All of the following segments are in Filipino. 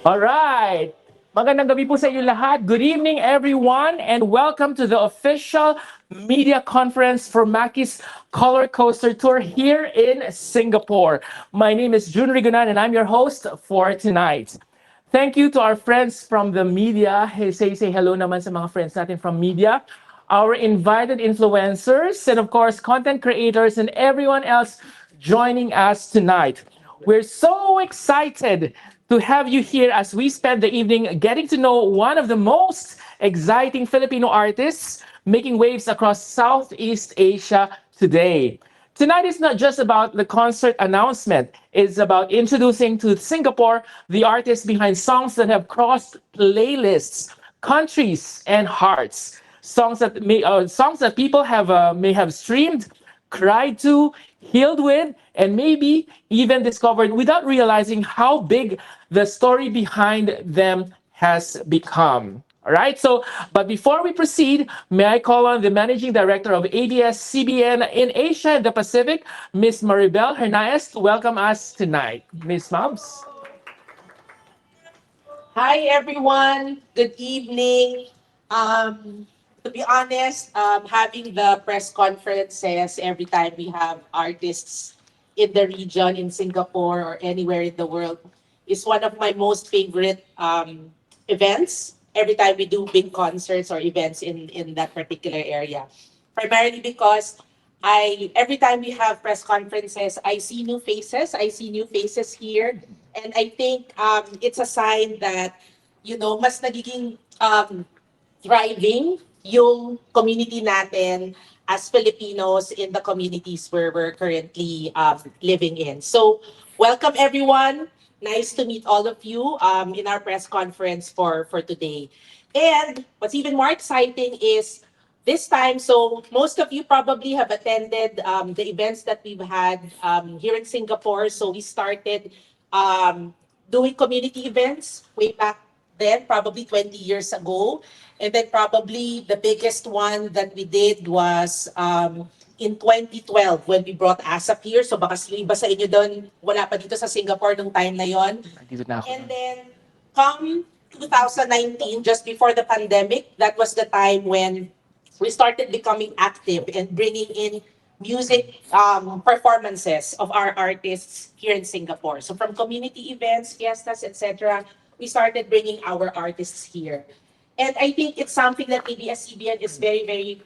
All right. Magandang gabi po sa inyo lahat. Good evening, everyone, and welcome to the official media conference for Maki's Color Coaster Tour here in Singapore. My name is June Rigonan, and I'm your host for tonight. Thank you to our friends from the media. Hey, say hello naman sa mga friends natin from media. Our invited influencers, and of course, content creators, and everyone else joining us tonight. We're so excited to have you here as we spend the evening getting to know one of the most exciting Filipino artists making waves across Southeast Asia today. Tonight is not just about the concert announcement, it's about introducing to Singapore the artists behind songs that have crossed playlists, countries, and hearts. Songs that people have may have streamed, cried to, healed with, and maybe even discovered without realizing how big the story behind them has become. All right, but before we proceed, may I call on the Managing Director of ABS-CBN in Asia and the Pacific, Ms. Maribel Hernandez, to welcome us tonight. Ms. Mabs. Hi everyone, good evening. To be honest, having the press conferences every time we have artists in the region, in Singapore or anywhere in the world is one of my most favorite events. Every time we do big concerts or events in that particular area. Primarily because every time we have press conferences, I see new faces. I see new faces here. And I think it's a sign that, mas nagiging thriving yung community natin as Filipinos in the communities where we're currently living in. So, welcome everyone. Nice to meet all of you in our press conference for today. And what's even more exciting is this time, so most of you probably have attended the events that we've had here in Singapore. So we started doing community events way back then, probably 20 years ago. And then probably the biggest one that we did was in 2012 when we brought ASAP here. So baka yung iba sa inyo doon, wala pa dito sa Singapore nung time na yon. Dito na ako. And then come 2019, just before the pandemic, that was the time when we started becoming active and bringing in music performances of our artists here in Singapore. So from community events, fiestas, etc., we started bringing our artists here. And I think it's something that ABS-CBN is very, very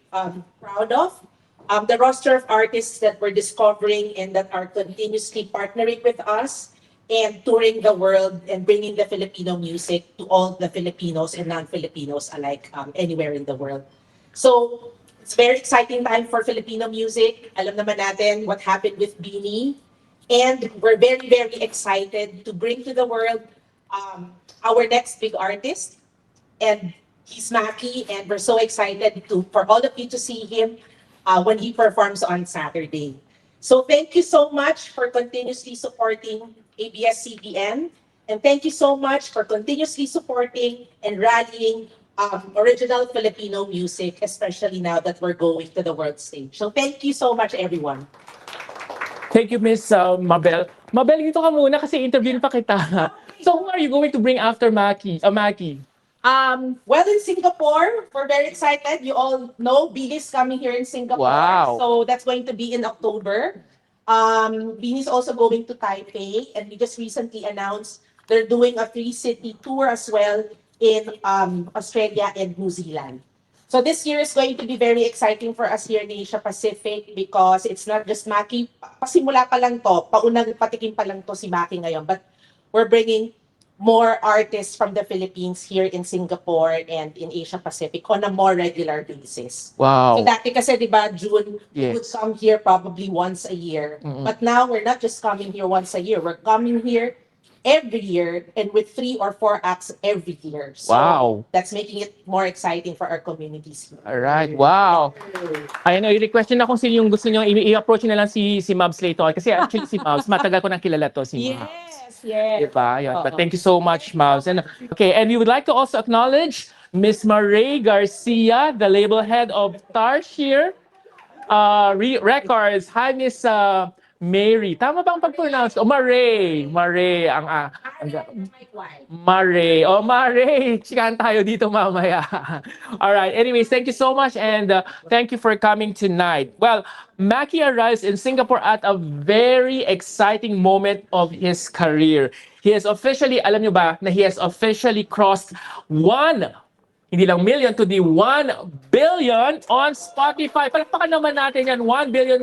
proud of. The roster of artists that we're discovering and that are continuously partnering with us and touring the world and bringing the Filipino music to all the Filipinos and non-Filipinos alike anywhere in the world. So it's a very exciting time for Filipino music. Alam naman natin what happened with Beanie. And we're very, very excited to bring to the world our next big artist. And he's Maki, and we're so excited for all of you to see him when he performs on Saturday. So thank you so much for continuously supporting ABS-CBN, and thank you so much for continuously supporting and rallying original Filipino music, especially now that we're going to the world stage. So thank you so much, everyone. Thank you, Miss Mabel. Mabel, dito ka muna kasi interviewin pa kita. So who are you going to bring after Maki? Maki? Well, in Singapore, we're very excited. You all know Beanie's coming here in Singapore. Wow. So that's going to be in October. Beanie's also going to Taipei, and we just recently announced they're doing a 3-city tour as well in Australia and New Zealand. So this year is going to be very exciting for us here in Asia Pacific because it's not just Maki. Pasimula pa lang to, paunang patikim pa lang to si Maki ngayon. But we're bringing more artists from the Philippines here in Singapore and in Asia Pacific on a more regular basis. Wow. So dati kasi, di ba, June, we Yes. would come here probably once a year. But now we're not just coming here once a year. We're coming here every year and with 3 or 4 acts every year. So Wow. that's making it more exciting for our communities here. Alright, wow. I know, i-request nyo na kung sino yung gusto nyo, i-approach nyo na lang si Mabs later. Kasi actually si Mabs, matagal ko nang kilala to si Mabs. Yes. Diba? Yun. But Oo. thank you so much, Mabs. And, okay, and we would like to also acknowledge Miss Marie Garcia, the label head of Tarshir Records. Hi, Miss Mary. Tama ba ang pag-pronounce? Mare. Mare. Mare. Oh, Mare. Chikahan tayo dito mamaya. All right. Anyways, thank you so much and thank you for coming tonight. Well, Mackie arrives in Singapore at a very exciting moment of his career. He has officially, alam nyo ba, na he has officially crossed 1 hindi lang million to the 1 billion on Spotify. Palakpakan naman natin yan, 1 billion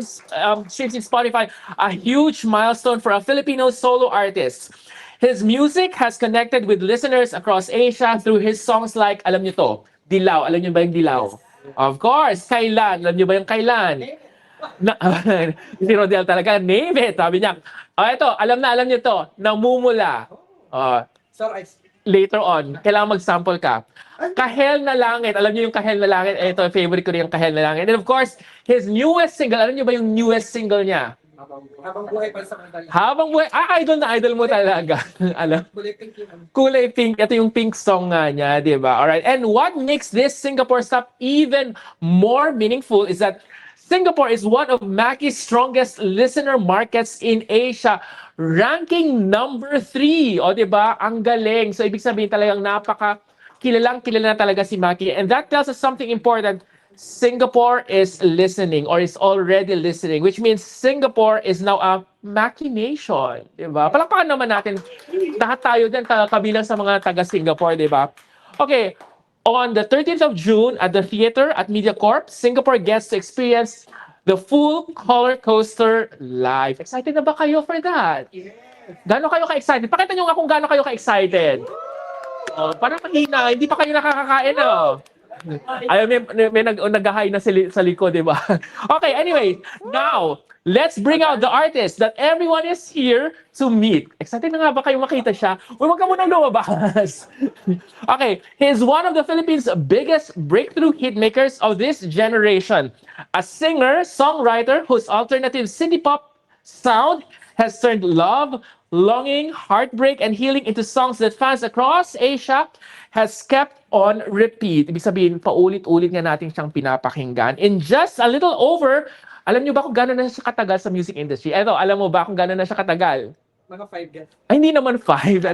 streams in Spotify. A huge milestone for a Filipino solo artist. His music has connected with listeners across Asia through his songs like, alam niyo to, Dilaw. Alam niyo ba yung Dilaw? Of course, Kailan. Alam niyo ba yung Kailan? Na, si Rodel talaga, name it. Sabi niya, ito, alam niyo to, Namumula. Later on, kailangan mag-sample ka. Kahel na Langit. Alam niyo yung Kahel na Langit? Ito, favorite ko rin yung Kahel na Langit. And of course, his newest single. Alam niyo ba yung newest single niya? Habang buhay pa sa kanila. Habang buhay. Idol na idol mo talaga. Alam? Kulay pink yun. Kulay pink. Ito yung pink song nga niya, di ba? Alright. And what makes this Singapore stop even more meaningful is that Singapore is one of Mackie's strongest listener markets in Asia, ranking number 3. O, di ba? Ang galing. So, ibig sabihin talagang kilala na talaga si Mackie. And that tells us something important. Singapore is listening or is already listening, which means Singapore is now a Mackie nation. Di ba? Palakpakan naman natin. Lahat tayo din kabilang sa mga taga-Singapore, di ba? Okay. On the 13th of June at the theater at MediaCorp, Singapore gets to experience the full Color Coaster live. Excited na ba kayo for that? Yes. Gano'n kayo ka-excited? Pakita nyo nga kung gano'n kayo ka-excited. Oh, parang mahina, hindi pa kayo nakakakain, oh. Ayaw, may nag-hi na sa likod, di ba? Okay, anyway, now, let's bring out the artist that everyone is here to meet. Excited na nga ba kayo makita siya? Huwag ka munang lumabas. Okay, he is one of the Philippines' biggest breakthrough hitmakers of this generation. A singer, songwriter whose alternative city pop sound has turned love, longing, heartbreak, and healing into songs that fans across Asia has kept on repeat. Ibig sabihin, paulit-ulit nga natin siyang pinapakinggan. In just a little over, alam niyo ba kung gano'n na siya katagal sa music industry? Eto, alam mo ba kung gano'n na siya katagal? Mga 5 guys. Ay, hindi naman 5.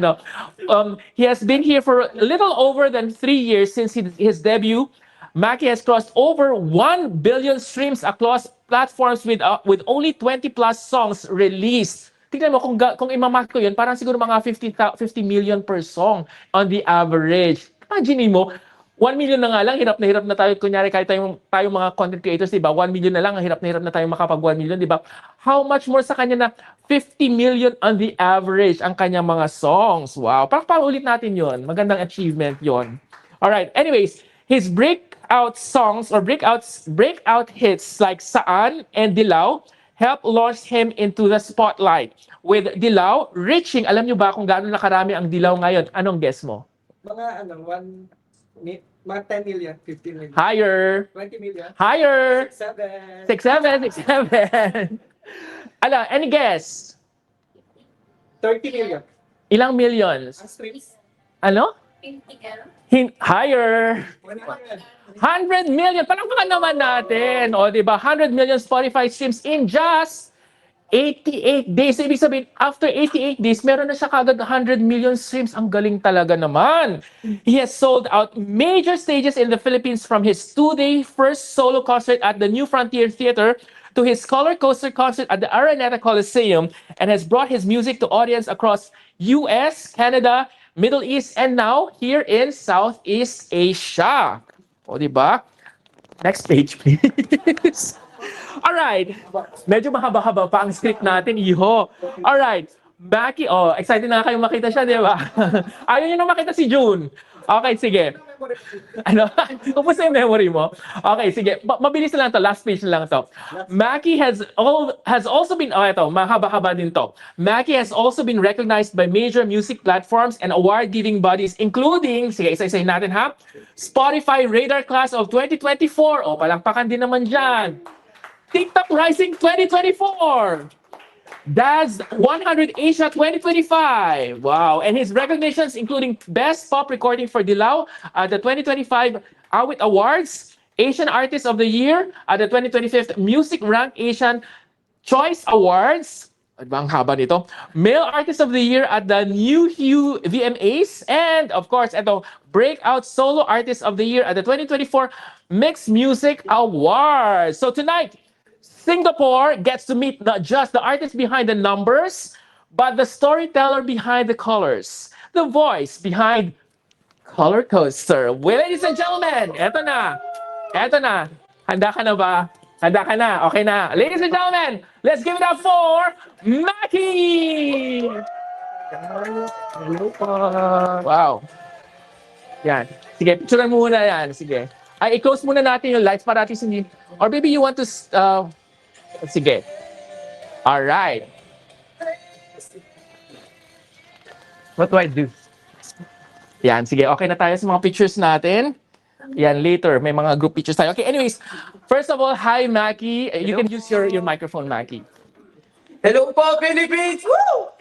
He has been here for a little over than 3 years since his debut. Mackie has crossed over 1 billion streams across platforms with only 20 plus songs released. Tingnan mo, kung imamark ko yun, parang siguro mga 50 million per song on the average. Imagine mo, 1 million na nga lang, hirap na tayo. Kunyari, kahit tayo mga content creators, diba? 1 million na lang, hirap na tayo makapag 1 million, diba? How much more sa kanya na 50 million on the average ang kanyang mga songs? Wow. Parang ulit natin yon. Magandang achievement yon. Alright, anyways, his breakout songs or breakout hits like Saan and Dilaw helped launch him into the spotlight. With Dilaw reaching, alam nyo ba kung gaano na karami ang Dilaw ngayon? Anong guess mo? Mga mga 10 million, 15 million. Higher. 20 million. Higher. 7. 6, 7. Ala, any guess? 30 million. Ilang millions? Ang streams. Ano? Higher. 100. 100 million. Palakpakan naman natin. O, di ba? 100 million Spotify streams in just 88 days. So, ibig sabihin, after 88 days, meron na siya kagad 100 million streams. Ang galing talaga naman. He has sold out major stages in the Philippines from his 2-day first solo concert at the New Frontier Theater to his Color Coaster concert at the Araneta Coliseum and has brought his music to audience across US, Canada, Middle East, and now here in Southeast Asia. O, di ba? Next page, please. Alright. Medyo mahaba-haba pa ang script natin, iho. Alright. Mackie, excited na kayo makita siya, di ba? Ayaw niyo na makita si June. Okay, sige. Ano? Kumusta yung memory mo? Okay, sige. Mabilis na lang to. Last page na lang to. Mackie has also been, ito, mahaba-haba din to. Mackie has also been recognized by major music platforms and award-giving bodies, including, sige, isa-isahin natin ha, Spotify Radar Class of 2024. Palakpakan din naman dyan. TikTok Rising 2024. Daz 100 Asia 2025. Wow. And his recognitions including Best Pop Recording for Dilaw at the 2025 Awit Awards, Asian Artist of the Year at the 2025 Music Rank Asian Choice Awards. Ano ba ang haba nito? Male Artist of the Year at the New Hue VMAs. And of course, ito, Breakout Solo Artist of the Year at the 2024 Mixed Music Awards. So tonight, Singapore gets to meet not just the artist behind the numbers, but the storyteller behind the colors, the voice behind Color Coaster. Well, ladies and gentlemen, eto na. Eto na. Handa ka na ba? Handa ka na? Okay na. Ladies and gentlemen, let's give it up for Maki! Hello po. Wow. Yan. Sige, picturean mo muna yan. Sige. Ay, i-close muna natin yung lights para natin hindi... Or maybe you want to... sige. Alright. What do I do? Yan, sige. Okay na tayo sa mga pictures natin. Yan, later. May mga group pictures tayo. Okay, anyways. First of all, hi, Maki. You can use your microphone, Maki. Hello po, Philippines! Woo!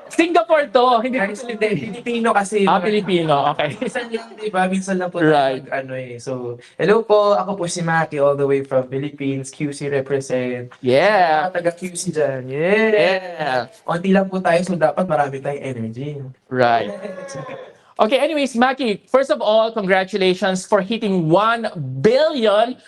Singapore to. Hindi Guys, hindi, Filipino kasi. Filipino. Okay. Minsan lang, di ba? Minsan lang po Right. So, hello po, ako po si Maki, all the way from Philippines, QC represent. Yeah. Mga taga QC dyan. Yeah! Yeah. Konti lang po tayo, so dapat marami tayong energy. Right. Okay, anyways, Maki, first of all, congratulations for hitting 1 billion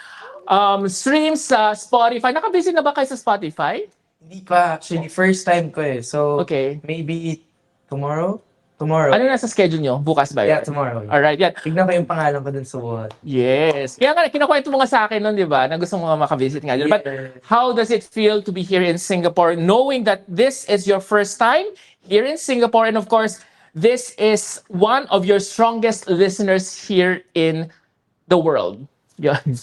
streams sa Spotify. Naka-visit na ba kayo sa Spotify? Hindi pa, actually, first time ko eh. So, Okay. maybe tomorrow? Tomorrow. Ano nasa schedule nyo? Bukas ba Yeah, yun? tomorrow. Alright, yan. Tignan ko yung pangalan ko dun sa wall. Yes. Kaya nga, kinakwento mo nga sa akin nun, di ba? Na gusto mo nga makavisit nga. dyan. But how does it feel to be here in Singapore, knowing that this is your first time here in Singapore, and of course, this is one of your strongest listeners here in the world. Yan.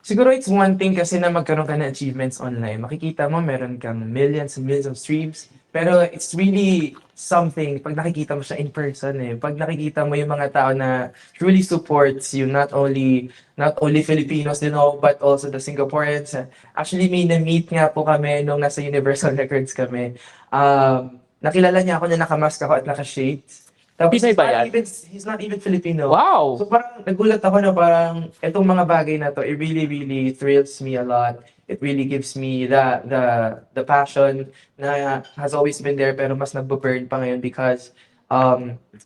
Siguro it's one thing kasi na magkaroon ka ng achievements online. Makikita mo meron kang millions and millions of streams. Pero it's really something pag nakikita mo siya in person eh. Pag nakikita mo yung mga tao na truly supports you, not only Filipinos, you know, but also the Singaporeans. Actually, may na-meet nga po kami nung nasa Universal Records kami. Nakilala niya ako na nakamask ako at naka-shades. Tapos Pinay ba yan? he's not even Filipino. Wow. So parang nagulat ako na parang itong mga bagay na to, it really, really thrills me a lot. It really gives me the passion na has always been there pero mas nagbo-burn pa ngayon because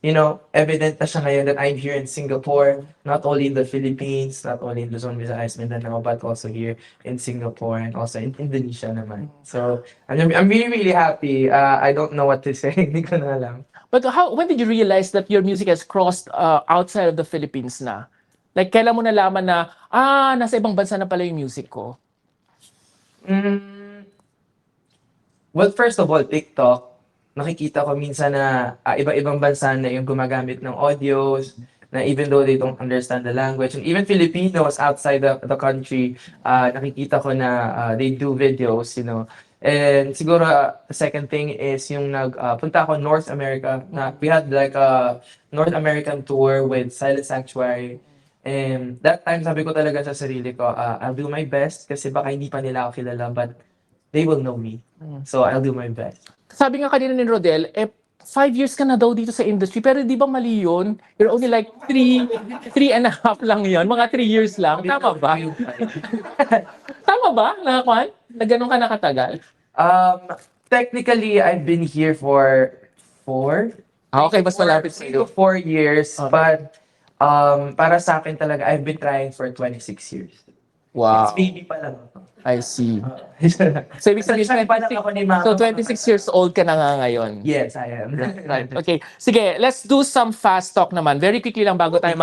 you know, evident na siya ngayon that I'm here in Singapore, not only in the Philippines, not only in Luzon, Visayas, Mindanao, but also here in Singapore and also in Indonesia naman. So I'm really, really happy. I don't know what to say. Hindi ko na alam. But when did you realize that your music has crossed outside of the Philippines na? Like, kailan mo nalaman na, nasa ibang bansa na pala yung music ko? Well, first of all, TikTok, nakikita ko minsan na iba-ibang bansa na yung gumagamit ng audios, na even though they don't understand the language, and even Filipinos outside the country, nakikita ko na they do videos, you know. And siguro, the second thing is yung punta ako North America, na we had like a North American tour with Silent Sanctuary. And that time, sabi ko talaga sa sarili ko, I'll do my best kasi baka hindi pa nila ako kilala, but they will know me. So, I'll do my best. Sabi nga kanina ni Rodel, 5 years ka na daw dito sa industry, pero di ba mali yun? You're only like 3 and a half lang yun. Mga 3 years lang. Tama ba? Tama ba? Na ganun ka nakatagal? Technically, I've been here for 4. Okay, mas malapit sa iyo. 4 years, Okay. but para sa akin talaga, I've been trying for 26 years. Wow. It's baby pa lang. I see. So, ibig sabihin, Sunshine pa lang ako ni Mama. so 26 years old ka na nga ngayon. Yes, I am. Right. Okay. Sige, let's do some fast talk naman. Very quickly lang bago tayo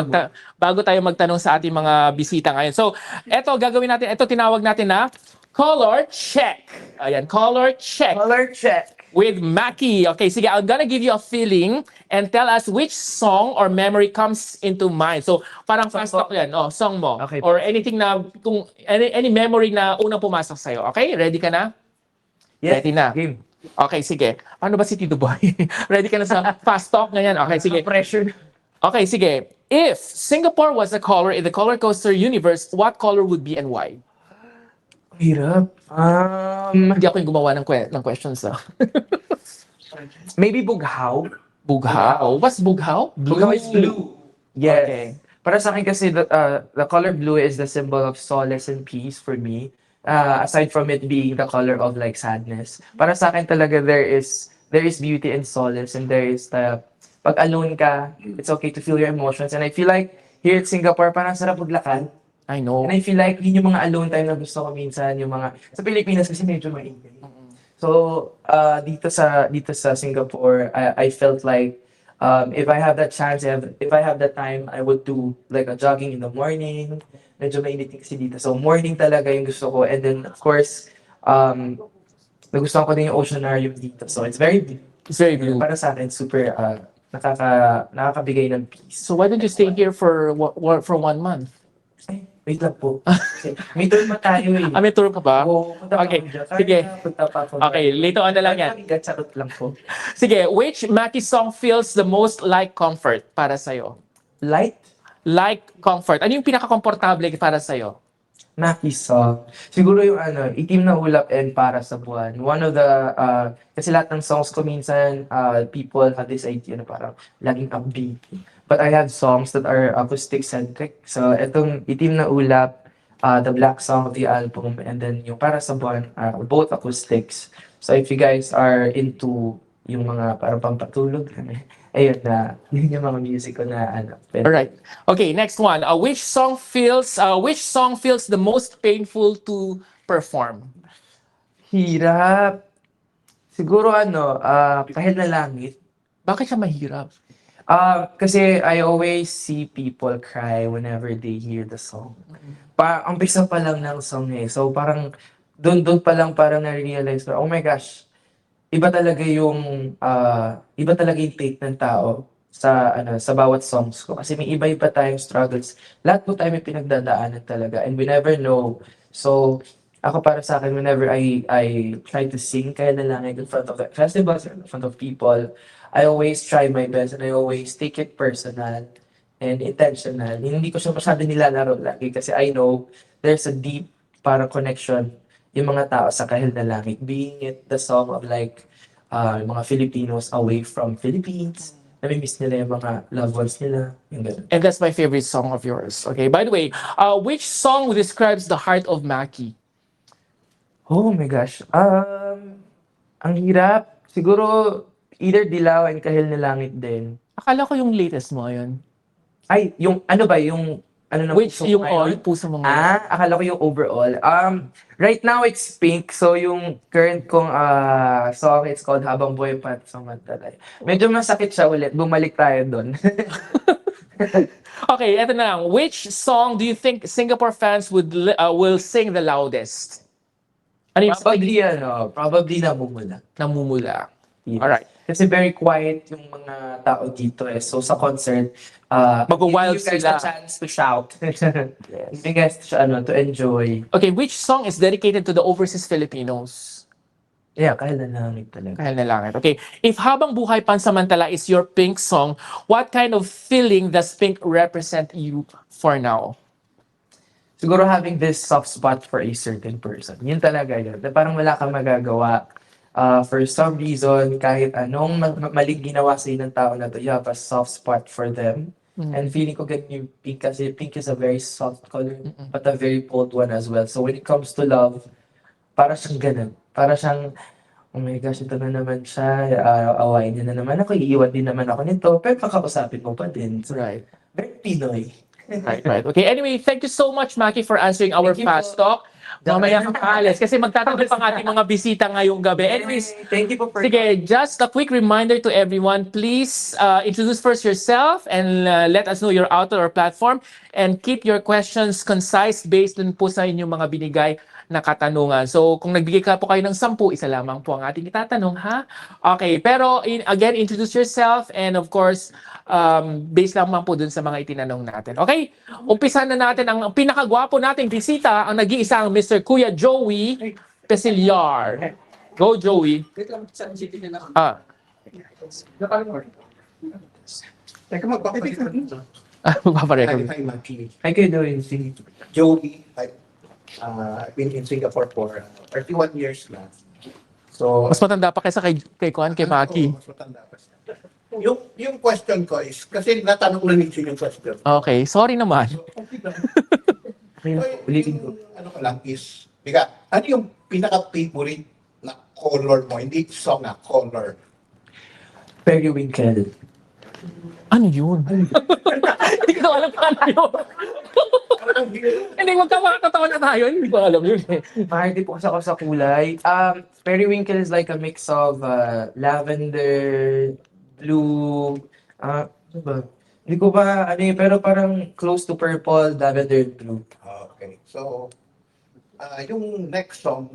magtanong sa ating mga bisita ngayon. So, eto gagawin natin. Ito tinawag natin na color check. Ayan, color check Color check. with Maki. Okay, sige, I'm gonna give you a feeling and tell us which song or memory comes into mind. So, parang fast talk yan. Oh, song mo. Okay. Or anything na, kung any memory na unang pumasok sa'yo. Okay? Ready ka na? Yes. Ready na. Game. Okay, sige. Ano ba si Tito Boy? Ready ka na sa fast talk ngayon? Okay, sige. Pressure. Okay, sige. If Singapore was a color in the Color Coaster universe, what color would be and why? Hirap. Hindi ako yung gumawa ng questions. Maybe bughaw. Bughaw. What's bughaw? Bughaw is blue. Yes. Okay. Para sa akin kasi the color blue is the symbol of solace and peace for me. aside from it being the color of like sadness, para sa akin talaga there is beauty and solace, and there is the pag alone ka, it's okay to feel your emotions. And I feel like here at Singapore, parang sarap maglakad. I know. And I feel like yun yung mga alone time na gusto ko minsan, yung mga sa Pilipinas kasi medyo maingay. So, dito sa Singapore, I felt like if I have that chance, if I have that time, I would do like a jogging in the morning. Medyo mainit kasi dito. So, morning talaga yung gusto ko. And then, of course, nagustuhan ko din yung oceanarium dito. So, it's very, It's very blue. para sa akin, super nakakabigay ng peace. So why don't you stay here for 1 month? Ay, wait lang po. Kasi may turn pa tayo eh. May tour ka ba? Oo, punta pa Okay, ako dyan. sige. Punta pa ako. Okay, later on na lang yan. Charot lang po. Sige, which Maki song feels the most like comfort para sa'yo? Light? Like comfort. Ano yung pinaka-komportable para sa'yo? Maki song. Siguro yung Itim na Ulap and Para sa Buwan. One of the, kasi lahat ng songs ko minsan, people have this idea na parang laging upbeat. But I have songs that are acoustic-centric. So, itong Itim na Ulap, the black song of the album, and then yung Para sa Buwan, both acoustics. So, if you guys are into yung mga parang pampatulog, ayun na, yun yung mga music ko na All right. Okay, next one. Which song feels the most painful to perform? Hirap. Siguro Kahit na Langit. Bakit siya mahirap? Kasi I always see people cry whenever they hear the song. Umpisa pa lang ng song eh. So parang doon pa lang parang na-realize ko, oh my gosh, iba talaga yung take ng tao sa bawat songs ko. Kasi may iba-iba tayong struggles. Lahat po tayo may pinagdadaanan talaga, and we never know. So ako, para sa akin, whenever I try to sing Kaya na Langit in front of the festivals or in front of people, I always try my best, and I always take it personal and intentional. Hindi ko siya masyado nilalaro lagi kasi I know there's a deep parang connection yung mga tao sa Kahil na Langit, being it the song of like yung mga Filipinos away from Philippines, nami-miss nila yung mga loved ones nila, yung ganun. And that's my favorite song of yours. Okay, by the way, which song describes the heart of Maki? Oh my gosh. Ang hirap. Siguro either Dilaw and Kahil na Langit din. Akala ko yung latest mo yun. Ay, yung yung ng Which puso ko yung ngayon? all puso mo ngayon? Akala ko yung overall. Right now it's Pink. So yung current kong song, it's called Habang Buhay Pa sa Mantalay. Medyo masakit siya ulit. Bumalik tayo doon. Okay, eto na lang. Which song do you think Singapore fans will sing the loudest? Ano yung Probably Namumula. namumula? Yes. Alright. Kasi very quiet yung mga tao dito eh. So sa concert, Mag-wild give you guys sila. a chance to shout. Give you guys to enjoy. Okay, which song is dedicated to the overseas Filipinos? Yeah, Kahil na Langit talaga. Kahil na Langit. Okay, if Habang Buhay Pansamantala is your Pink song, what kind of feeling does Pink represent you for now? Siguro having this soft spot for a certain person. Yun talaga yun. Na parang wala kang magagawa. For some reason, kahit anong maling ginawa sa ng tao na to, you have a soft spot for them. And feeling ko ganun yung Pink kasi Pink is a very soft color, but a very bold one as well. So when it comes to love, para siyang ganun. Para siyang, oh my gosh, ito na naman siya, awayin niya na naman ako, iiwan din naman ako nito, pero kakausapin mo pa din. So, Right. very Pinoy. Right. Okay, anyway, thank you so much, Maki, for answering our Thank you fast po. talk. Mamaya kang aalis kasi magtatanggol pang ating mga bisita ngayong gabi. Anyways, Thank you po for sige, just a quick reminder to everyone, please introduce first yourself and let us know your outlet or platform, and keep your questions concise based dun po sa inyong mga binigay na katanungan. So, kung nagbigay ka po kayo ng 10, isa lamang po ang ating itatanong, ha? Okay, pero again, introduce yourself, and of course, based lamang po dun sa mga itinanong natin. Okay, umpisa na natin ang pinakagwapo nating bisita, ang nag-iisang Mr. Kuya Joey Pesillar. Go, Joey. Wait lang, saan city nila? Teka, magpapalit. Magpaparecord. Hi, Maki. Hi kayo doon, si Joey. I've been in Singapore for 31 years na. So, Mas matanda pa kaysa kay Kuan, kay Maki. Mas matanda pa siya. Yung question ko is, kasi natanong na ninyo yung question. Okay, sorry naman. So, okay lang. ulitin ko. Ano ko lang is, bigat. Ano yung pinaka-favorite na color mo? Hindi song na, color. Periwinkle. Ano yun? Hindi ko alam kung ano yun. Hindi, magkakatawa na tayo. Hindi ko alam yun eh. Mahilig po kasi ako sa kulay. Periwinkle is like a mix of lavender, blue, ano ba? Hindi ko ba, ano yun, pero parang close to purple, lavender, and blue. Okay. So, yung next song,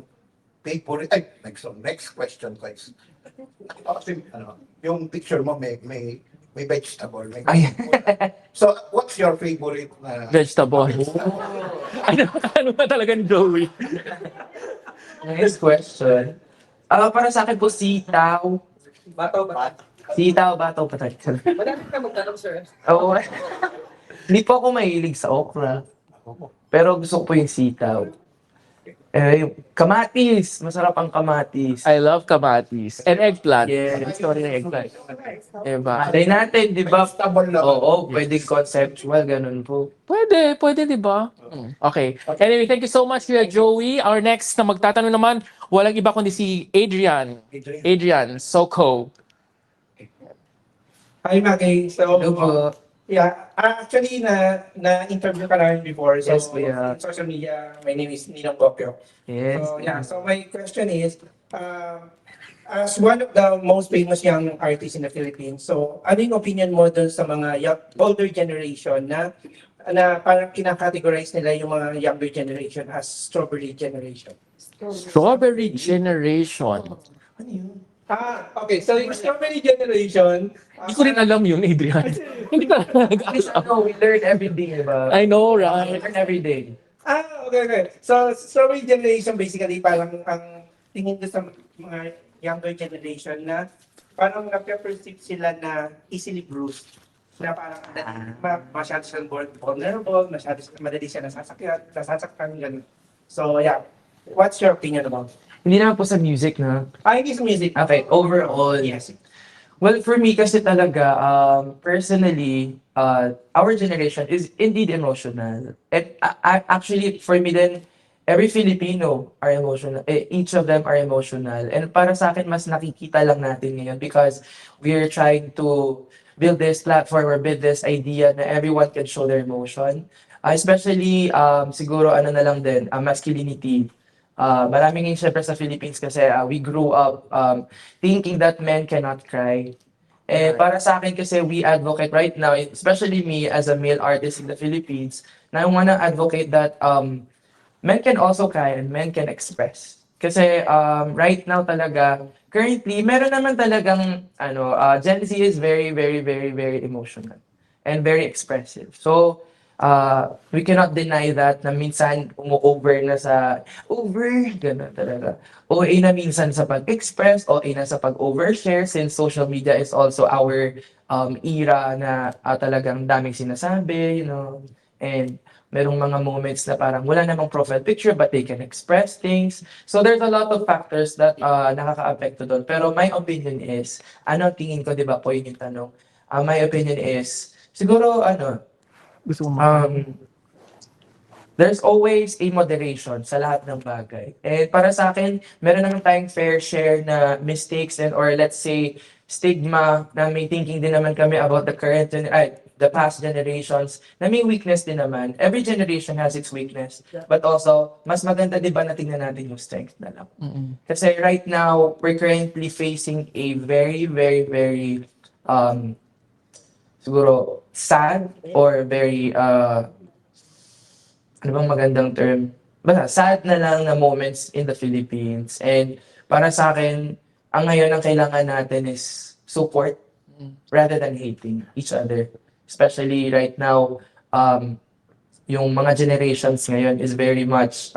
next question, guys. Kasi, yung picture mo may vegetable. May Ay. So, what's your favorite na Vegetable. Ano ba talaga ni Joey? Next question. Para sa akin po, sitaw. Sitaw, bataw, patay. Madami ka magtanong, sir. Oo. Hindi po ako mahilig sa okra. Pero gusto ko po yung sitaw. Yung kamatis. Masarap ang kamatis. I love kamatis. And eggplant. Yes. Gusto ko rin ng eggplant. Diba? Malay natin, di ba? vegetable na? Oo, pwedeng conceptual, ganun po. Pwede, di ba? Okay. Anyway, thank you so much, Kuya Joey. Our next na magtatanong naman, walang iba kundi si Adrian. Adrian Soko. Hi, Maggie. So, Hello po. yeah, actually, na-interview ka namin before. So, Yes, we have. in social media, my name is Ninong Bokyo. Yes. So, yeah, so my question is, as one of the most famous young artists in the Philippines, so ano yung opinion mo dun sa mga older generation na parang kinakategorize nila yung mga younger generation as strawberry generation? Strawberry Generation. Ano yun? Okay. So yung strawberry generation, Hindi ko rin alam yun, Adrian. Hindi ko Because alam. we learn every day, di ba? I know, We right? learn every day. okay. So strawberry generation basically parang ang tingin ko sa mga younger generation na parang nape-perceive sila na easily bruised. Na parang masyado silang vulnerable, madali siya nasasaktan, ganun. So yeah, what's your opinion about it? Hindi naman po sa music na. Hindi sa music. Okay, overall. Yes. Well, for me kasi talaga, personally, our generation is indeed emotional. And actually, for me then, every Filipino are emotional. Each of them are emotional. And para sa akin, mas nakikita lang natin ngayon because we are trying to build this platform or build this idea na everyone can show their emotion. Especially, siguro ano na lang din, masculinity. Maraming ngayon syempre sa Philippines kasi we grew up thinking that men cannot cry. Para sa akin kasi we advocate right now, especially me as a male artist in the Philippines, na I wanna advocate that men can also cry and men can express. Kasi right now talaga, currently, meron naman talagang Gen Z is very, very, very, very emotional and very expressive. So, we cannot deny that na minsan umu-over na gano'n talaga. OA na minsan sa pag-express, OA na sa pag-overshare since social media is also our era na talagang daming sinasabi, and merong mga moments na parang wala namang profile picture but they can express things. So there's a lot of factors that nakaka-apekto doon. Pero my opinion is, tingin ko, di ba po yun yung tanong? My opinion is, siguro Gusto mo there's always a moderation sa lahat ng bagay. Para sa akin, meron naman tayong fair share na mistakes or let's say, stigma na may thinking din naman kami about the past generations na may weakness din naman. Every generation has its weakness. But also, mas maganda di ba na tingnan natin yung strength na lang. Kasi right now, we're currently facing a very, very, very siguro sad or very ano bang magandang term? Basta sad na lang na moments in the Philippines. And para sa akin, ang ngayon ang kailangan natin is support rather than hating each other. Especially right now, yung mga generations ngayon is very much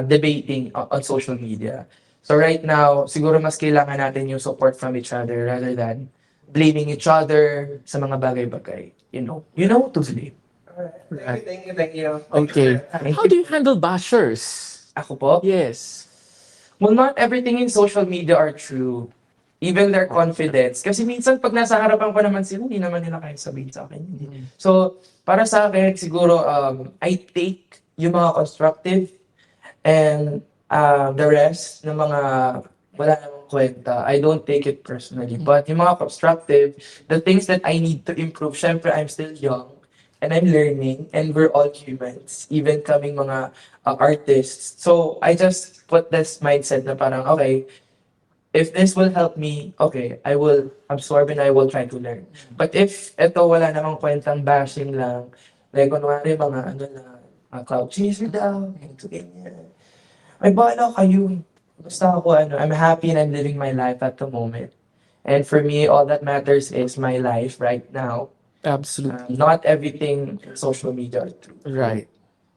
debating on social media. So right now, siguro mas kailangan natin yung support from each other rather than blaming each other sa mga bagay-bagay. You know to sleep. Thank you. Okay. How do you handle bashers? Ako po? Yes. Well, not everything in social media are true. Even their confidence. Kasi minsan pag nasa harapan ko naman sila, hindi naman nila kaya sabihin sa akin. So, para sa akin, siguro, I take yung mga constructive And the rest ng mga wala namang kwenta, I don't take it personally. But yung mga constructive, the things that I need to improve, syempre I'm still young and I'm learning and we're all humans, even kaming mga artists. So I just put this mindset na parang, okay, if this will help me, okay, I will absorb and I will try to learn. But if ito wala namang kwentang bashing lang, like kunwari mga ano na, cloud chaser daw, ganito ganyan. Ay, bahala kayo. Basta ako, I'm happy and I'm living my life at the moment. And for me, all that matters is my life right now. Absolutely. Not everything in social media are true. Right.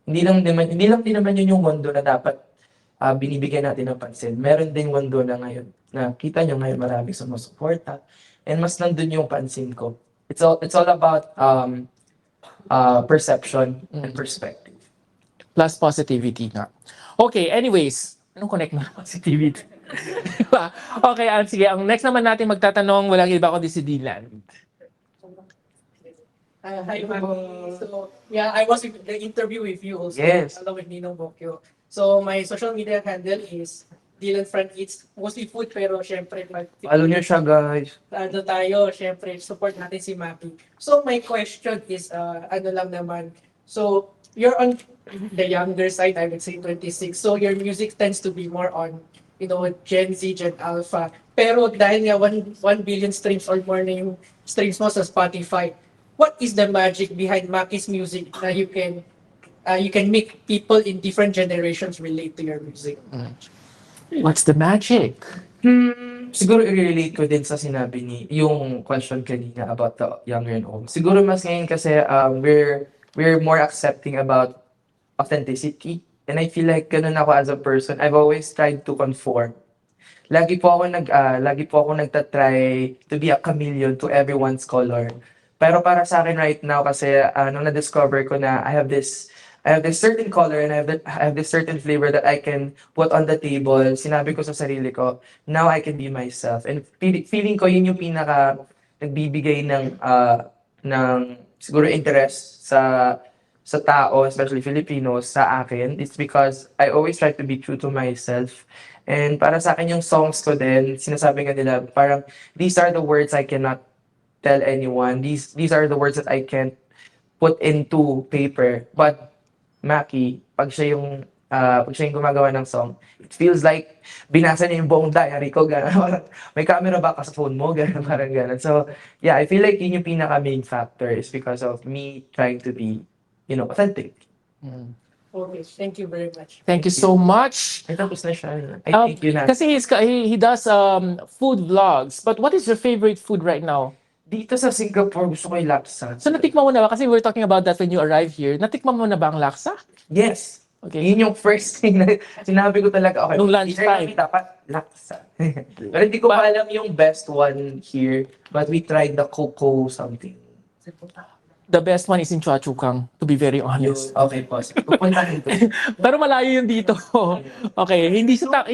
Hindi lang din naman yun yung mundo na dapat binibigyan natin ng pansin. Meron din mundo na ngayon na kita nyo ngayon maraming sumusuporta and mas nandun yung pansin ko. It's all about perception and perspective. Plus positivity nga. Okay, anyways. Anong connect mo na positivity? Diba? Okay, sige. Ang next naman natin magtatanong, walang iba kundi si Dylan. Hi, Maki. So, yeah, I was in the interview with you also. Yes. Along with Ninong Bokyo. So, my social media handle is Dylan Front Eats. Mostly food, pero syempre, Follow nyo siya, guys. ano tayo, syempre, support natin si Maki. So, my question is, ano lang naman. So, you're on the younger side, I would say 26. So, your music tends to be more on, Gen Z, Gen Alpha. Pero dahil nga 1 billion streams or more na yung streams mo sa Spotify, what is the magic behind Maki's music na you can make people in different generations relate to your music? What's the magic? Siguro i-relate ko din sa sinabi yung question kanina about the younger and old. Siguro mas ngayon kasi we're more accepting about authenticity. And I feel like ganun ako as a person. I've always tried to conform. Lagi po ako nagtatry to be a chameleon to everyone's color. Pero para sa akin right now kasi nung na-discover ko na I have this certain color and I have this certain flavor that I can put on the table. Sinabi ko sa sarili ko, now I can be myself. And feeling ko yun yung pinaka nagbibigay ng siguro interest sa tao, especially Filipinos, sa akin. It's because I always try to be true to myself. And para sa akin yung songs ko din, sinasabi nga nila, parang these are the words I cannot tell anyone. These are the words that I can't put into paper. But Maki, pag siya yung gumagawa ng song, it feels like binasa niya yung buong diary ko, gano'n. Parang, may camera ba ka sa phone mo? Gano'n, parang gano'n. So, yeah, I feel like yun yung pinaka main factor is because of me trying to be, authentic. Okay, thank you very much. Thank you so much. Ay, tapos na siya. I Um, think yun na. Kasi he does food vlogs. But what is your favorite food right now? Dito sa Singapore, gusto ko yung laksa. So natikman mo na ba? Kasi we were talking about that when you arrived here. Natikman mo na ba ang laksa? Yes. Okay. Yun yung first thing na sinabi ko talaga, okay, Nung lunchtime. dapat laksa. Pero hindi ko pa alam yung best one here, but we tried the cocoa something. The best one is in Chua Chu Kang, to be very honest. Okay po. Pupuntahin ko. Pero malayo yun dito. Okay, hindi sa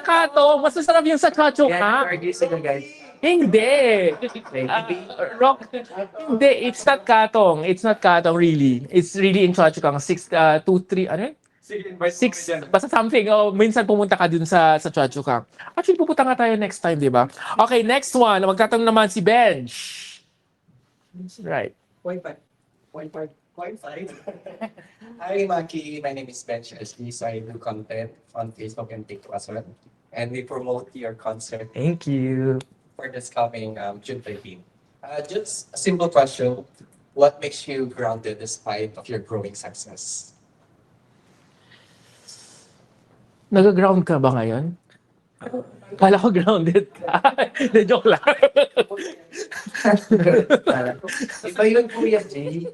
Katong. Mas masarap yung sa Chua Chu Yan, Kang. argue sila guys. Hindi. Rock. Hindi, it's not Katong. It's not Katong really. It's really in Chua Chu Kang. 6, 2, 3, ano yun? 6, basta something. Oh, minsan pumunta ka dun sa Chua Chu Kang. Actually, pupunta nga tayo next time, di ba? Okay, next one. Magtatanong naman si Benj. Right. Point five. Hi, Maki. My name is Ben SG. So I do content on Facebook and TikTok as well. And we promote your concert Thank you. for this coming June 13. Just a simple question. What makes you grounded despite of your growing success? Nag-ground ka ba ngayon? Kala ko grounded ka. De, joke lang. Iba yun, Kuya Jay.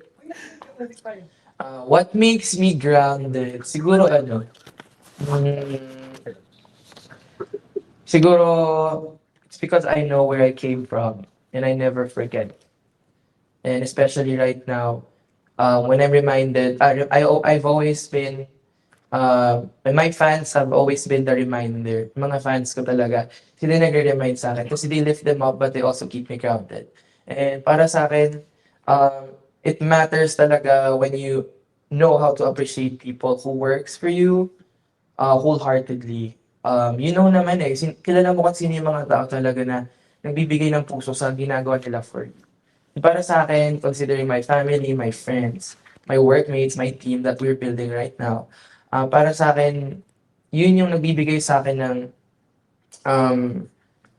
What makes me grounded? Siguro siguro it's because I know where I came from and I never forget. And especially right now, when I'm reminded, I've always been, my fans have always been the reminder. Mga fans ko talaga, sila nagre-remind sa akin kasi they lift them up but they also keep me grounded. And para sa akin, it matters talaga when you know how to appreciate people who works for you wholeheartedly. Naman eh, kilala mo kasi sino yung mga tao talaga na nagbibigay ng puso sa ginagawa nila for you. Para sa akin, considering my family, my friends, my workmates, my team that we're building right now, para sa akin, yun yung nagbibigay sa akin ng,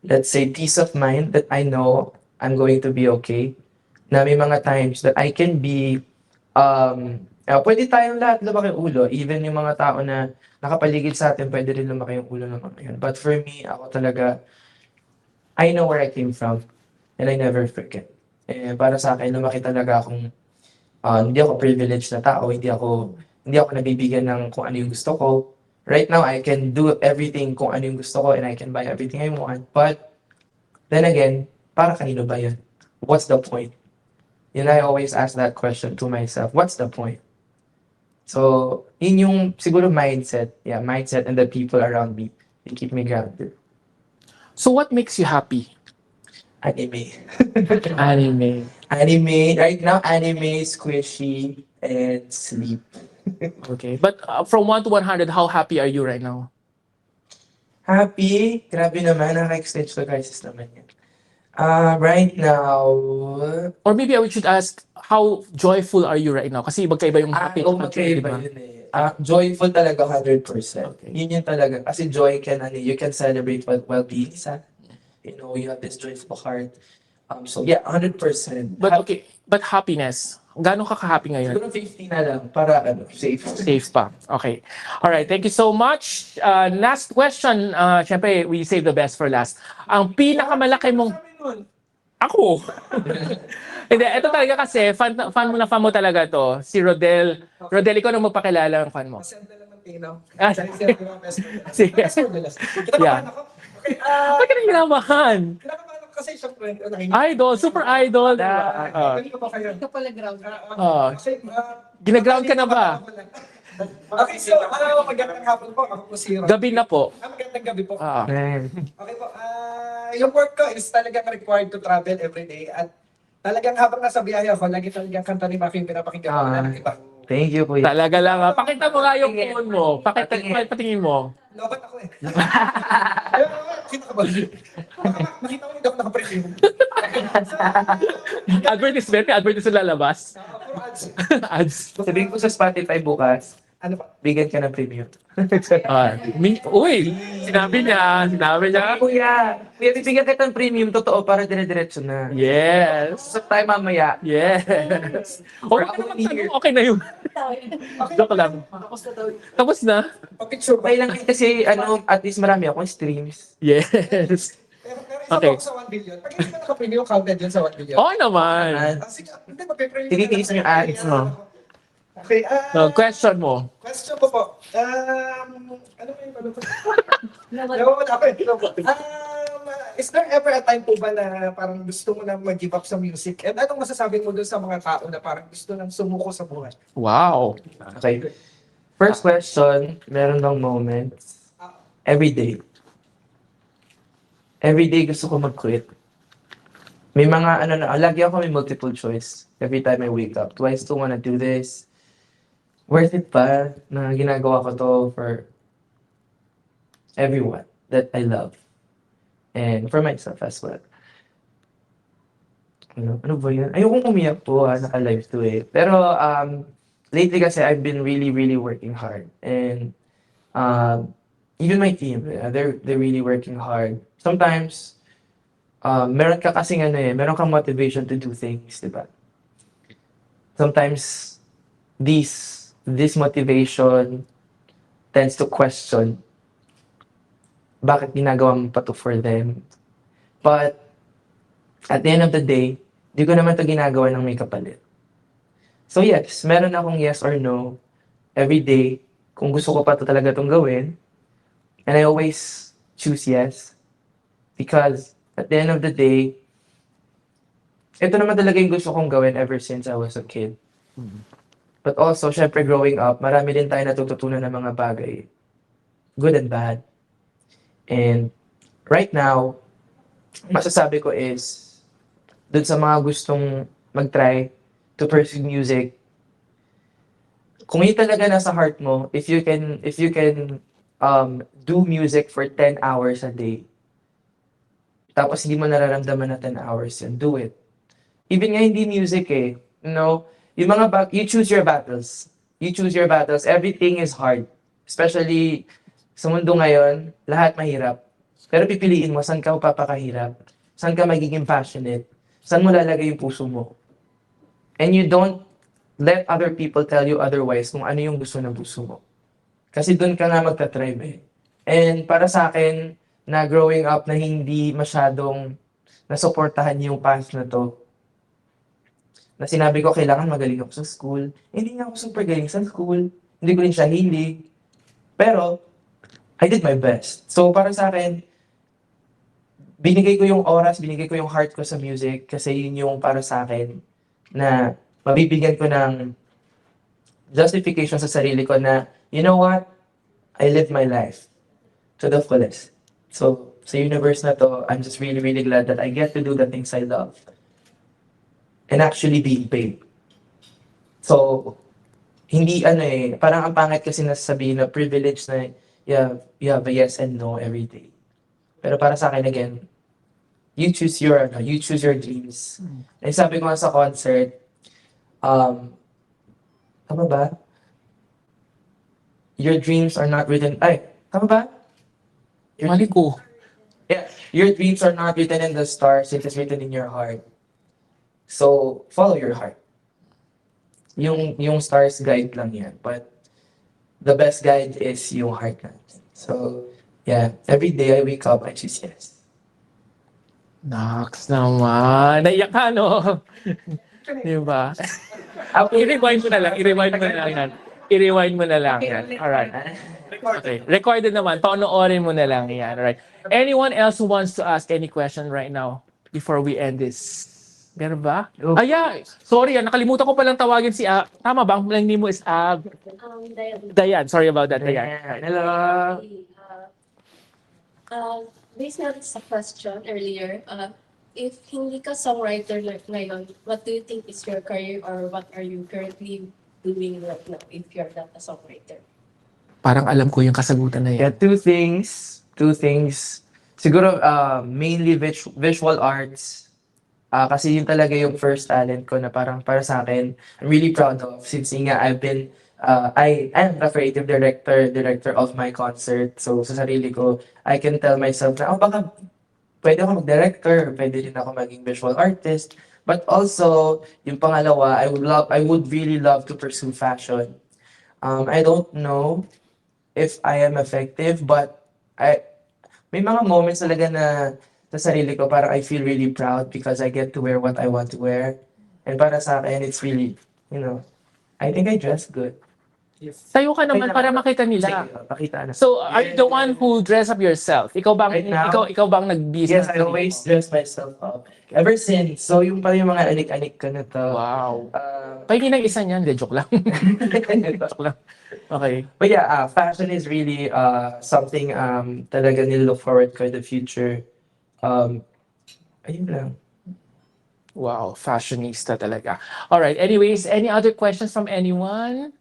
let's say, peace of mind that I know I'm going to be okay. Na may mga times that I can be, pwede tayong lahat lumaki yung ulo, even yung mga tao na nakapaligid sa atin, pwede rin lumaki yung ulo ng mga yun. But for me, ako talaga, I know where I came from, and I never forget. Para sa akin, lumaki talaga akong hindi ako privileged na tao, hindi ako nabibigyan ng kung ano yung gusto ko. Right now, I can do everything kung ano yung gusto ko and I can buy everything I want. But then again, para kanino ba yun? What's the point? I always ask that question to myself. What's the point? So, yun yung siguro mindset. Yeah, mindset and the people around me. They keep me grounded. So what makes you happy? Anime. Anime. Anime. Right now, anime, squishy, and sleep. Okay. But from 1 to 100, how happy are you right now? Happy? Grabe naman. Naka-existential crisis naman yan. Right now, Or maybe I should ask, how joyful are you right now? Kasi magkaiba yung happy at okay di ba ba? yun eh. Joyful talaga 100%. Okay. Yun yung talaga. Kasi joy you can celebrate well-being. You have this joyful heart. So yeah, 100%. But okay, but happiness. Gaano ka ka-happy ngayon? Siguro 50 na lang para safe. Safe pa. Okay. All right. Thank you so much. Last question. Syempre, we save the best for last. Ang pinakamalaki mong... Ako. Hindi, ito talaga kasi, fan mo talaga to. Si Rodel. Rodel, ikaw nang magpakilala ng fan mo. Masend na lang ng tinaw. Ah, sige. Yeah. Okay, Bakit ka nahihirapan? kinakabahan ako kasi syempre, Idol, super idol. Diba? Ganito ba kayo? Ikaw pala ground. Kasi, Ginaground ka na ba? Okay, so, magandang hapon po. Ako po si Ron. Gabi na po. Magandang gabi po. Ah. Okay po, yung work ko is talagang required to travel every day. At talagang habang nasa biyahe ako, lagi talagang kanta ni Maki yung pinapakinggan ko na ng iba. Thank you, Kuya. Talaga lang. Pakita mo nga yung phone mo. Patingin mo. Lobat ako eh. Kita ka ba? Makita ko hindi ako naka-preview. Advertisement? May advertisement lalabas? Puro ads. Ads. Sabihin ko sa Spotify bukas, Ano pa? bigyan ka ng premium. Uy, sinabi niya. Kuya, bibigyan kita ng premium, totoo, para dire-diretso na. Yes. Sa tayo mamaya. Yes. Okay na magtanong, okay na yun. Joke lang. Tapos na? Pa-picture ba? Okay lang yun kasi, at least marami akong streams. Yes. Pero isa Okay. po ako sa 1 billion. Pag hindi mo naka-preview, counted yun sa 1 billion. Oo naman. Sige, hindi magpe-preview. Sige, tiis mo yung ads mo. Okay, Question mo. question po po. Ano ba yung ano po? Nawawala ako eh. Is there ever a time po ba na parang gusto mo na mag-give up sa music? And anong masasabi mo dun sa mga tao na parang gusto nang sumuko sa buhay? Wow. Okay. First question, meron bang moments? Every day. Every day gusto ko mag-quit. May mga lagi ako may multiple choice. Every time I wake up, do I still wanna do this? Worth it pa na ginagawa ko to for everyone that I love? And for myself as well. Ano ba yan? Ayokong umiyak po, naka-live to eh. Pero lately kasi I've been really, really working hard. And even my team, they're really working hard. Sometimes, meron ka kasing meron kang motivation to do things, di ba? Sometimes, this motivation tends to question bakit ginagawa mo pa to for them. But, at the end of the day, di ko naman to ginagawa ng may kapalit. So yes, meron akong yes or no every day kung gusto ko pa to talaga itong gawin. And I always choose yes. Because, at the end of the day, ito naman talaga yung gusto kong gawin ever since I was a kid. But also, syempre growing up, marami din tayo natututunan ng mga bagay. Good and bad. And right now, masasabi ko is, dun sa mga gustong mag-try to pursue music, kung yun talaga nasa heart mo, if you can do music for 10 hours a day, tapos hindi mo nararamdaman na 10 hours yun, do it. Even nga hindi music eh, you know, yung mga you choose your battles. You choose your battles. Everything is hard. Especially sa mundo ngayon, lahat mahirap. Pero pipiliin mo, saan ka mapapakahirap? Saan ka magiging passionate? Saan mo lalagay yung puso mo? And you don't let other people tell you otherwise kung ano yung gusto ng puso mo. Kasi doon ka nga magta-thrive eh. And para sa akin, na growing up na hindi masyadong nasuportahan yung path na to, na sinabi ko kailangan magaling ako sa school. Hindi nga ako super galing sa school. Hindi ko rin siya hilig. Pero, I did my best. So para sa akin, binigay ko yung oras, binigay ko yung heart ko sa music kasi yun yung para sa akin na mabibigyan ko ng justification sa sarili ko na, you know what? I live my life to the fullest. So, sa universe na to, I'm just really, really glad that I get to do the things I love and actually being paid. So, hindi parang ang pangit kasi nasasabihin na privilege na you have a yes and no every day. Pero para sa akin again, you choose your dreams. And sabi ko nga sa concert, tama ba? Your dreams are not written, tama ba? Mali ko. Yeah, your dreams are not written in the stars, it is written in your heart. So, follow your heart. Yung stars guide lang yan, but the best guide is yung heart natin. So, yeah, every day I wake up, I choose yes. Naks naman. Naiyak ka, no? Di ba? I-rewind mo na lang. I-rewind mo na lang yan. I-rewind mo na lang yan. Alright. Okay. Recorded naman. Paunoorin mo na lang yan. Alright. Anyone else who wants to ask any question right now before we end this? Meron ba? Oh. Yeah. Sorry, nakalimutan ko palang tawagin si tama ba? Ang name mo is Dayan. Sorry about that, Dayan. Hello. Based na sa question earlier, if hindi ka songwriter ngayon, what do you think is your career or what are you currently doing right now if you're not a songwriter? Parang alam ko yung kasagutan na Yeah, yan. two things. Siguro, mainly visual arts. Kasi yun talaga yung first talent ko na parang para sa akin, I'm really proud of since nga I am the creative director of my concert. So sa sarili ko, I can tell myself na, baka pwede ako mag-director, pwede rin ako maging visual artist. But also, yung pangalawa, I would really love to pursue fashion. I don't know if I am effective, but may mga moments talaga na sa sarili ko, parang I feel really proud because I get to wear what I want to wear. And para sa akin, it's really, I think I dress good. Tayo ka naman para makita nila. Sige, pakita na. So, are you the one who dress up yourself? Ikaw bang Right now? ikaw bang nag-business? Yes, I always dress myself up. Ever since. So, yung pala yung mga anik-anik ko na to. Wow. Uh, Pahingi ng isa niyan, de joke lang. Joke lang. Okay. but yeah, fashion is really something talaga nilook forward ko in the future. Ayun lang. Wow, fashionista talaga. All right. Anyways, any other questions from anyone?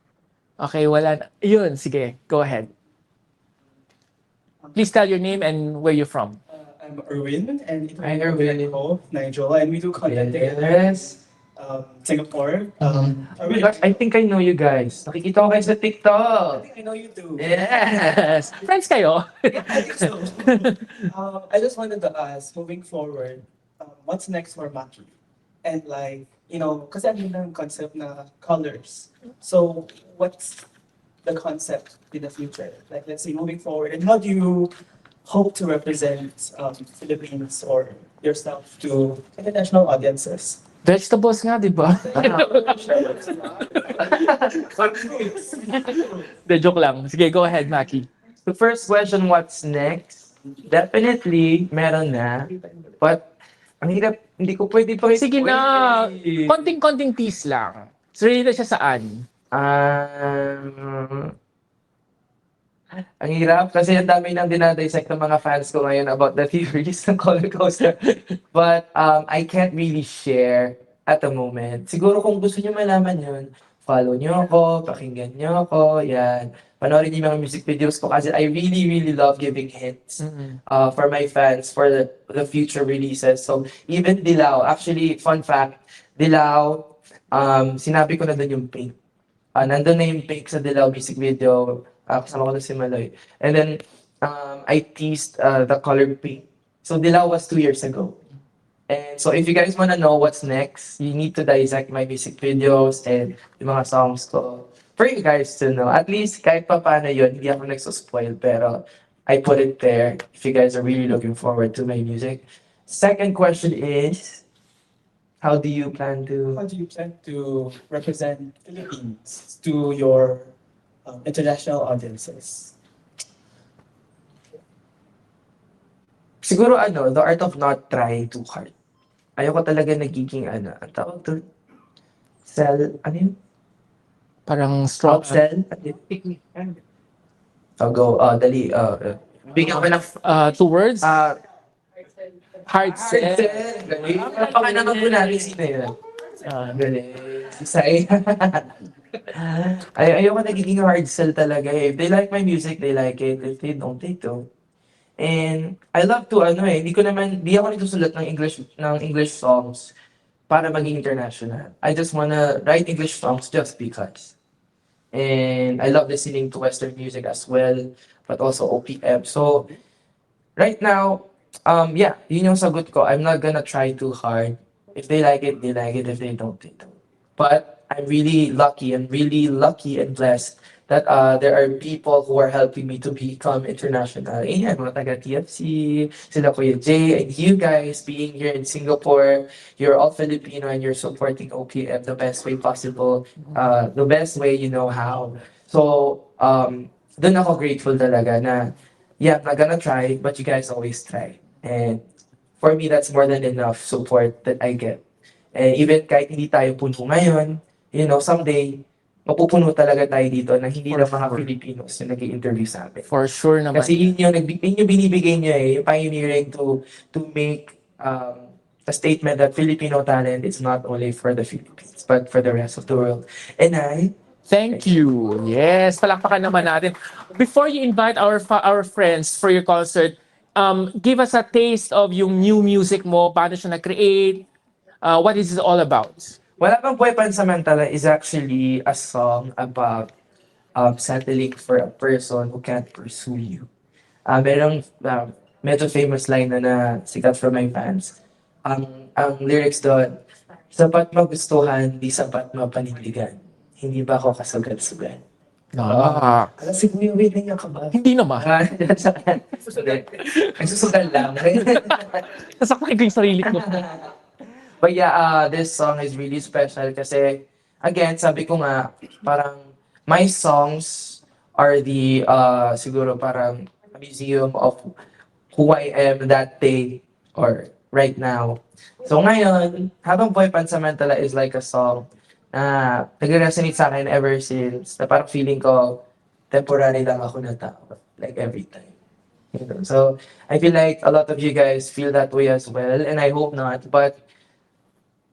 Okay, wala na. Yun, sige. Go ahead. Please tell your name and where you're from. I'm Erwin, and ito Hi, yung Erwin. ko, Nigel, and we do content together Yes. Singapore. Oh my gosh, I think I know you guys. Nakikita ko kayo sa I TikTok. think I know you too. Yes. Friends kayo? Yeah, I think so. I just wanted to ask, moving forward, what's next for Maki? And like, kasi ano yung concept na colors. So, what's the concept in the future? Like, let's say, moving forward, and how do you hope to represent Philippines or yourself to international audiences? Vegetables nga, di ba? De joke lang. Sige, go ahead, Maki. The first question, what's next? Definitely, meron na. But, ang hirap, hindi ko pwede pa Sige na. Konting-konting tease lang. So, related siya saan? Ang hirap kasi ang dami nang dinadissect ng mga fans ko ngayon about the theories ng Color Coaster. But I can't really share at the moment. Siguro kung gusto niyo malaman yun, follow nyo ako, pakinggan nyo ako, yan. Panoorin niyo yung mga music videos ko kasi I really, really love giving hints for my fans for the future releases. So, even Dilaw, actually, fun fact, Dilaw, sinabi ko na doon yung pink. Nandun na yung pink sa Dilaw music video, kasama ko na si Maloy. And then, I teased the color pink. So, Dilaw was 2 years ago. And so if you guys wanna know what's next, you need to dissect my music videos and yung mga songs ko for you guys to know. At least kahit pa paano yun, hindi ako nagsuspoil, pero I put it there if you guys are really looking forward to my music. Second question is, how do you plan to... How do you plan to represent Philippines to your international audiences? Siguro the art of not trying too hard. Ayoko talaga nagiging ang tawag to? Sell, ano yun? Parang strong. Outsell? Go, dali, bigyan ko ng, 2 words. hard Hard sell. sell. Galing. Pakanaman po natin sino yun. Galing. Say. Ayoko nagiging hard sell talaga eh. If they like my music, they like it. If they don't, they don't. And I love to hindi ako nagsusulat ng English songs para maging international. I just wanna write English songs just because. And I love listening to Western music as well, but also OPM. So right now, yun yung sagot ko. I'm not gonna try too hard. If they like it, they like it. If they don't, they don't. But I'm really lucky and blessed that there are people who are helping me to become international. Ayan, mga taga TFC, sila Kuya Jay, and you guys being here in Singapore, you're all Filipino and you're supporting OPM the best way possible, the best way you know how. So, dun ako grateful talaga na, I'm not gonna try, but you guys always try. And for me, that's more than enough support that I get. And even kahit hindi tayo puno ngayon, someday, mapupuno talaga tayo dito na hindi lang mga Filipinos yung nag-i-interview sa amin. For sure naman. Kasi yun yung binibigay nyo yung pioneering to make a statement that Filipino talent is not only for the Philippines, but for the rest of the world. And Thank you. Yes, palakpakan naman natin. Before you invite our friends for your concert, give us a taste of yung new music mo, paano siya na-create, what is it all about? Wala Pang Buhay Pansamantala is actually a song about settling for a person who can't pursue you. Merong medyo famous line na sikat from my fans. Ang lyrics doon, sapat magustuhan, di sapat mapanindigan. Hindi ba ako kasugal-sugal? Alam, siguro yung niya ka ba? Hindi naman. Nagsusugal lang. Nasaktan ko yung sarili ko. But this song is really special kasi, again, sabi ko nga, parang my songs are the, siguro parang a museum of who I am that day or right now. So ngayon, Habang Buhay Pansamantala is like a song na nag-resonate sa akin ever since, na parang feeling ko, temporary lang ako na tao, like every time. So, I feel like a lot of you guys feel that way as well, and I hope not, but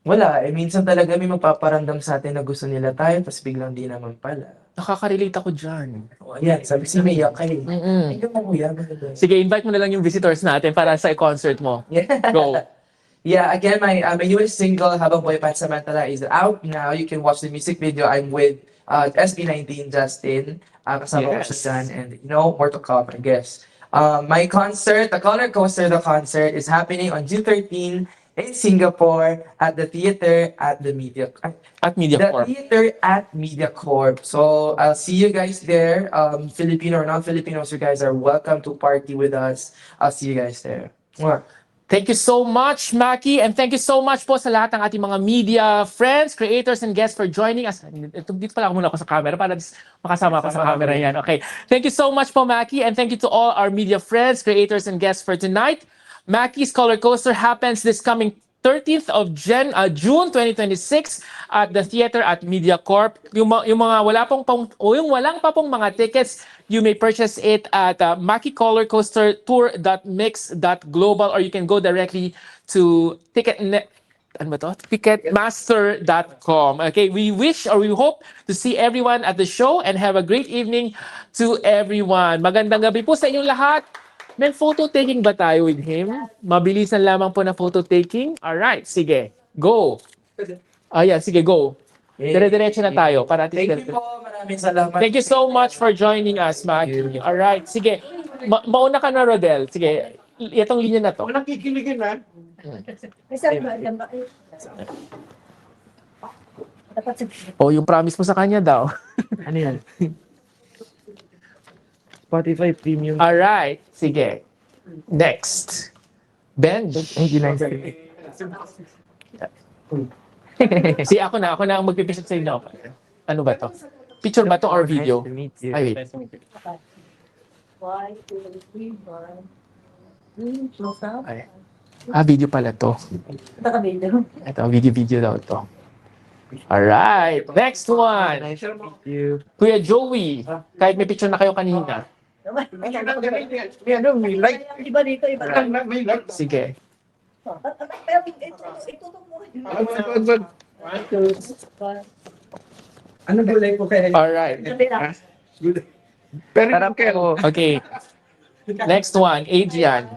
wala, minsan talaga may magpaparamdam sa atin na gusto nila tayo, tapos biglang di naman pala. Nakaka-relate ako dyan. O ayan, sabi si Mia kayo. Mm-mm. Ikaw mo kuya. Sige, invite mo na lang yung visitors natin para sa concert mo. Go. Yeah, again, my newest single, Habang Buhay Pansamantala, is out now. You can watch the music video. I'm with SB19 Justin, kasama ko siya dyan, and more to come, I guess. My concert, the Color Coaster, the concert is happening on June 13 in Singapore at the theater at the Media At MediaCorp. The theater at MediaCorp. So I'll see you guys there. Filipino or non-Filipinos, you guys are welcome to party with us. I'll see you guys there. Mwah. Thank you so much, Maki, and thank you so much po sa lahat ng ating mga media friends, creators, and guests for joining us. Dito pala muna ako sa camera para makasama ako sa camera yan. Okay. Thank you so much po, Maki, and thank you to all our media friends, creators, and guests for tonight. Maki's Color Coaster happens this coming 13th of June 2026 at the theater at MediaCorp. Yung mga walang pa pong mga tickets, you may purchase it at makicolorcoastertour.mix.global or you can go directly to ano ba to? Ticketmaster.com. Okay, we wish or we hope to see everyone at the show and have a great evening to everyone. Magandang gabi po sa inyong lahat. May photo taking ba tayo with him? Mabilisan lamang po na photo taking. Alright, sige. Go. Yeah, sige, go. Dire-diretso na tayo para at least- Thank you po. Maraming salamat. Thank you so much for joining us, Maggie. Alright, sige. Mauna ka na, Rodel. Sige, itong linya na to. Walang kikiligin na. Oh, yung promise mo sa kanya daw. Ano yan? Spotify Premium. Alright, sige. Next. Ben. Thank you, nice to meet Si ako na ang magpipisat sa inyo. Ano ba to? Picture ba to or video? Nice to meet you. Ay, wait. 1, 2, 3, 4. Close up. Ay. Video pala to. Ito, video daw to. Alright, next one. Nice to meet you. Kuya Joey, kahit may picture na kayo kanina. May ano, may light. Iba dito, iba. May light. Sige. Ano gulay ko kaya? Alright. Pero Sarap kayo. po. Okay. Next one, Adrian.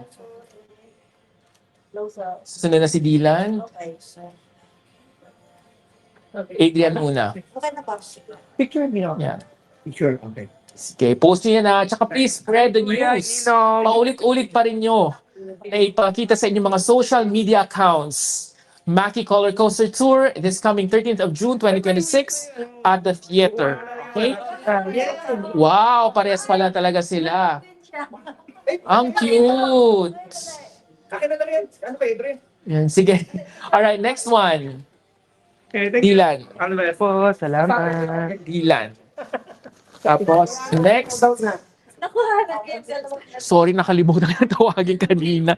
Close up. Susunod na si Dylan. Okay. Adrian muna. Okay na pa. Picture niyo. Yeah. Picture, okay. Sige, post nyo yan ha. Tsaka please spread the news. Paulit-ulit pa rin nyo na ipakita sa inyong mga social media accounts. Mackie Color Coaster Tour this coming 13th of June 2026 at the theater. Okay? Wow, parehas pala talaga sila. Ang cute. Akin na lang yan. Ano kayo, Dre? Yan, sige. Alright, next one. Okay, thank you. Dylan. Ano ba? Po, salamat. Dylan. Tapos, next. Nakuha na cancel. Sorry, nakalimutan ko na tawagin kanina.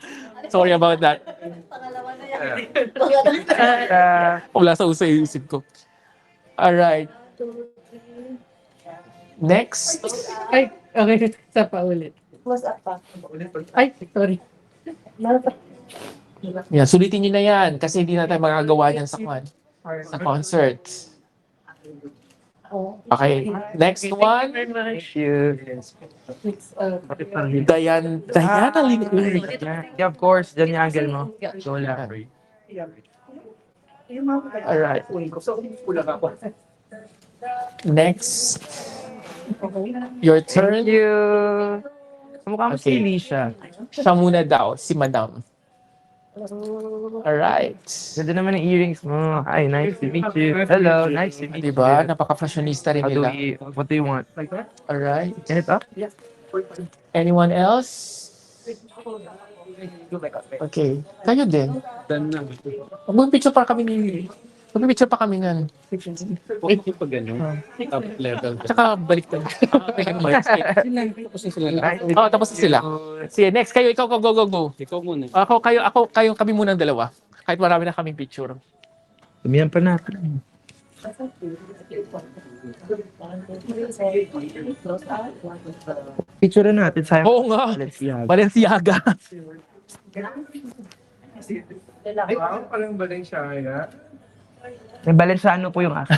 Sorry about that. Pangalawa na yan. Wala sa uso yung isip ko. Alright. Next. Ay, okay. Isa pa ulit. Close up pa. Ay, sorry. Yan, sulitin nyo na yan kasi hindi na tayo magagawa yan sa concert. Okay, next one. Thank you. Diana Lin. Yeah, of course. Diyan yung angle mo. Go lang. Alright. So, kulang ako. Next. Your Thank turn. you. Mukha mo si Okay. Alicia. Siya muna daw, si Madam. Alright. Ganda naman ang earrings mo. Hi, nice to meet you. Hello, nice to meet you. Diba? Napaka-fashionista rin How do nila. what do you want? Alright. Ganito? Anyone else? Okay. Kayo din. Mag-picture pa kami ni... Mag-picture pa kami nga. Okay pag gano'n. Top level. Tsaka balik tayo. Oh, tapos na sila. Sige, next. Kayo, ikaw, go. Ikaw muna. Kayo, kami muna ang dalawa. Kahit marami na kaming picture. Tumiyan pa natin. Picture na natin. Sayang. Oo nga. Balenciaga. Balenciaga. Ay, palang Balenciaga. May Balenciano po yung akin.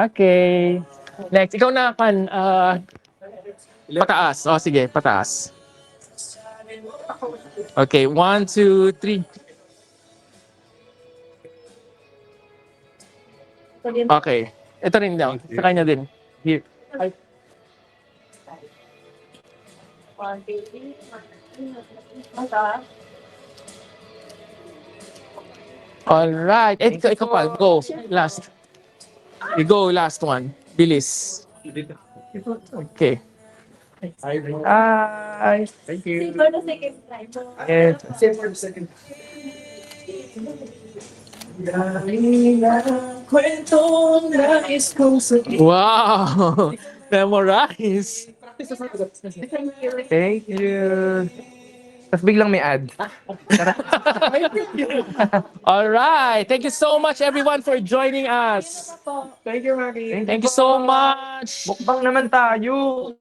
Okay. Next, ikaw na kan. Pataas. Oh, sige, pataas. Okay, 1, 2, 3. Okay. Ito rin daw. Sa kanya din. Here. One, two, three. Mata. Alright. Ikaw pa. Go. Last. You go, last one. Bilis. Okay. Hi. Thank you. For the second time. Yes. Same for the second. Wow! Memorize! Thank you. Tapos biglang may ad. Alright! Thank you so much everyone for joining us. Thank you, Maggie. Thank you so much. Mukbang naman tayo.